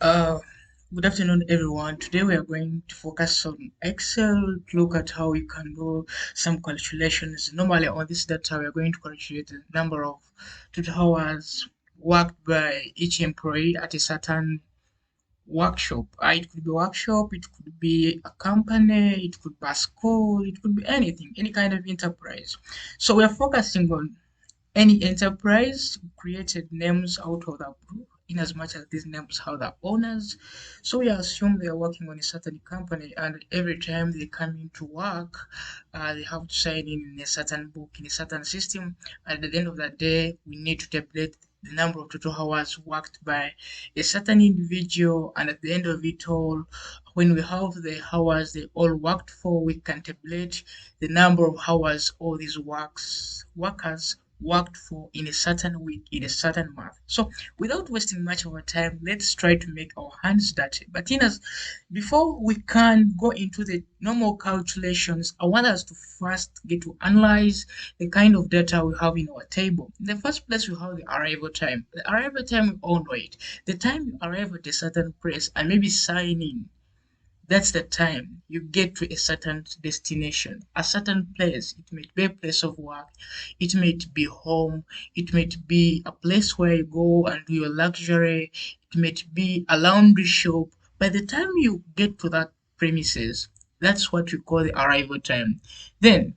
Uh, Good afternoon, everyone. Today we are going to focus on Excel, look at how we can do some calculations. Normally on this data, we are going to calculate the number of total hours worked by each employee at a certain workshop. It could be workshop, it could be a company, it could be a school, it could be anything, any kind of enterprise. So we are focusing on any enterprise created names out of the blue, in as much as these names have the owners. So we assume they are working on a certain company, and every time they come into work, they have to sign in a certain book, in a certain system. At the end of the day, we need to tabulate the number of total hours worked by a certain individual, and at the end of it all, when we have the hours they all worked for, we can tabulate the number of hours all these workers worked for in a certain week, in a certain month. So, without wasting much of our time, let's try to make our hands dirty. But before we can go into the normal calculations, I want us to first get to analyze the kind of data we have in our table. In the first place, we have the arrival time. The arrival time, we all know it. The time you arrive at a certain place and maybe sign in, that's the time you get to a certain destination, a certain place. It may be a place of work, it might be home, it might be a place where you go and do your luxury, it might be a laundry shop. By the time you get to that premises, that's what we call the arrival time. Then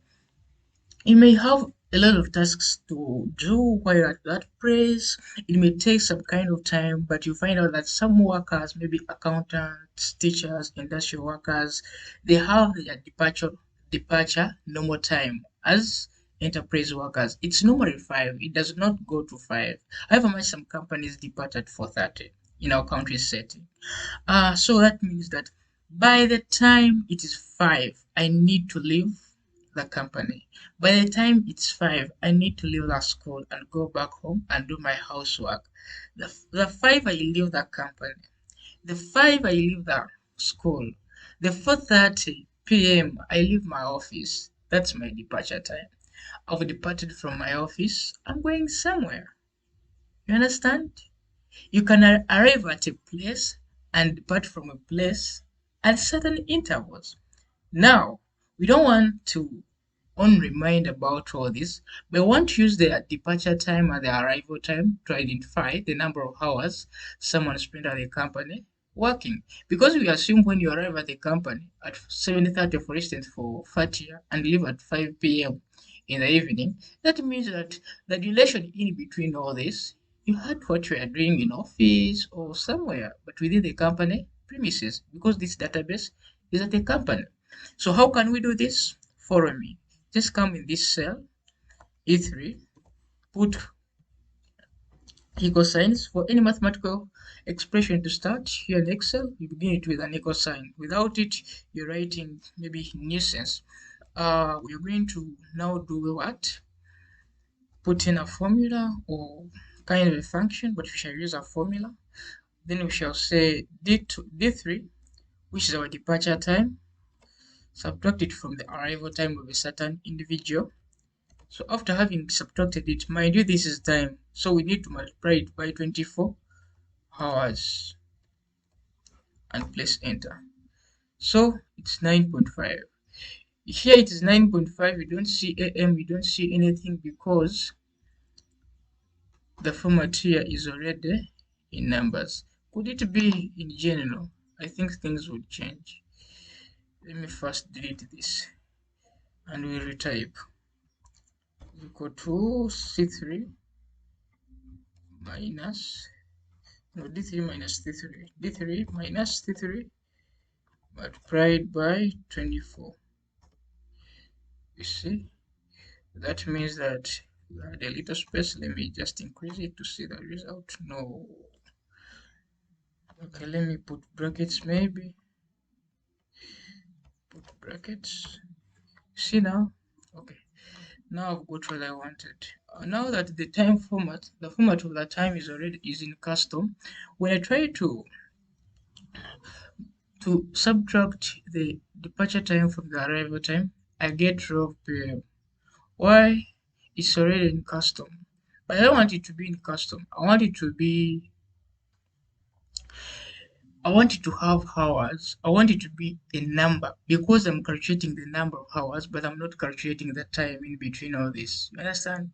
you may have a lot of tasks to do while you're at that place. It may take some kind of time, but you find out that some workers, maybe accountants, teachers, industrial workers, they have their departure normal time as enterprise workers. It's normally 5. It does not go to 5. However much some companies depart at 4:30 in our country setting. So that means that by the time it is 5, I need to leave the company. By the time it's 5, I need to leave the school and go back home and do my housework. The 5, I leave the company. The 5, I leave the school. The 4:30 p.m., I leave my office. That's my departure time. I've departed from my office. I'm going somewhere. You understand? You can arrive at a place and depart from a place at certain intervals. Now, we don't want to only remind about all this, but we want to use the departure time and the arrival time to identify the number of hours someone spent at the company working. Because we assume when you arrive at the company at 7:30, for instance, for Fatia and leave at 5 p.m. in the evening, that means that the duration in between all this, you had what you are doing in office or somewhere, but within the company premises, because this database is at the company. So how can we do this? Follow me. Just come in this cell, E3, put equal signs for any mathematical expression to start here in Excel. You begin it with an equal sign. Without it, you're writing maybe nuisance. We're going to now do what? Put in a formula or kind of a function, but we shall use a formula. Then we shall say D2, D3, which is our departure time, subtract it from the arrival time of a certain individual. So after having subtracted it, mind you, this is time. So we need to multiply it by 24 hours and press enter. So it's 9.5. Here it is 9.5. We don't see AM, we don't see anything because the format here is already in numbers. Could it be in general? I think things would change. Let me first delete this and we retype. Equal to C3 minus no D3 minus D3. D3 minus D3 multiplied by 24. You see, that means that we had a little space. Let me just increase it to see the result. No. Okay, let me put brackets maybe. Put brackets. See now? Okay. Now I've got what I wanted. Now that the format of the time is in custom, when I try to subtract the departure time from the arrival time, I get 12 p.m. Why? It's already in custom. But I don't want it to be in custom. I want it to be I want it to have hours. I want it to be a number because I'm calculating the number of hours, but I'm not calculating the time in between all this. You understand?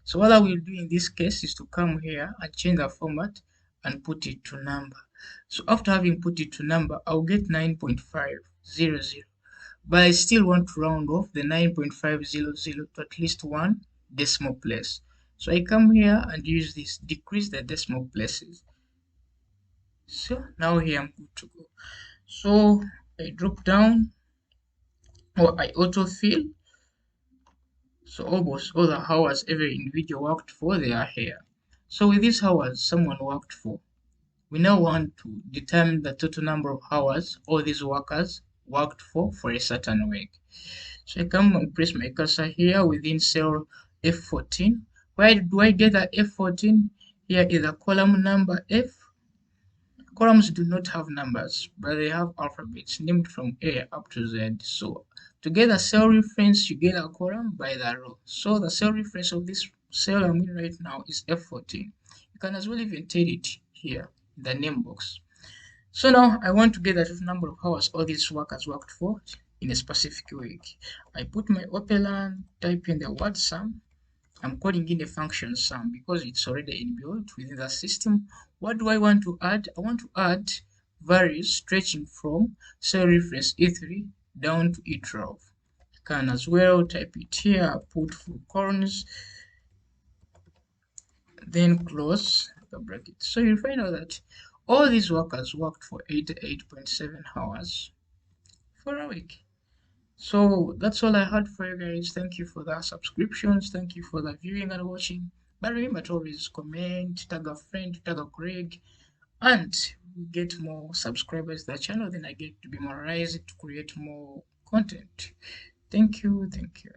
So what I will do in this case is to come here and change the format and put it to number. So after having put it to number, I'll get 9.500. But I still want to round off the 9.500 to at least one decimal place. So I come here and use this, decrease the decimal places. So now here I'm good to go. So I drop down or I autofill. So almost all the hours every individual worked for, they are here. So with these hours someone worked for, we now want to determine the total number of hours all these workers worked for a certain week. So I come and place my cursor here within cell F14. Where do I get the F14? Here is the column number F. Columns do not have numbers, but they have alphabets named from A up to Z. So to get a cell reference, you get a column by the row. So the cell reference of this cell I'm in right now is F14. You can as well even tell it here in the name box. So now I want to get the total number of hours all these workers worked for in a specific week. I put my operon, type in the word sum. I'm calling in a function sum because it's already inbuilt within the system. What do I want to add? I want to add values stretching from cell reference E3 down to E12. You can as well type it here, put full colons, then close the bracket. So you'll find out that all these workers worked for 88.7 hours for a week. So that's all I had for you guys. Thank you for the subscriptions. Thank you for the viewing and watching. But remember to always comment, tag a friend, tag a colleague, and we get more subscribers to the channel. Then I get to be more mobilized to create more content. Thank you. Thank you.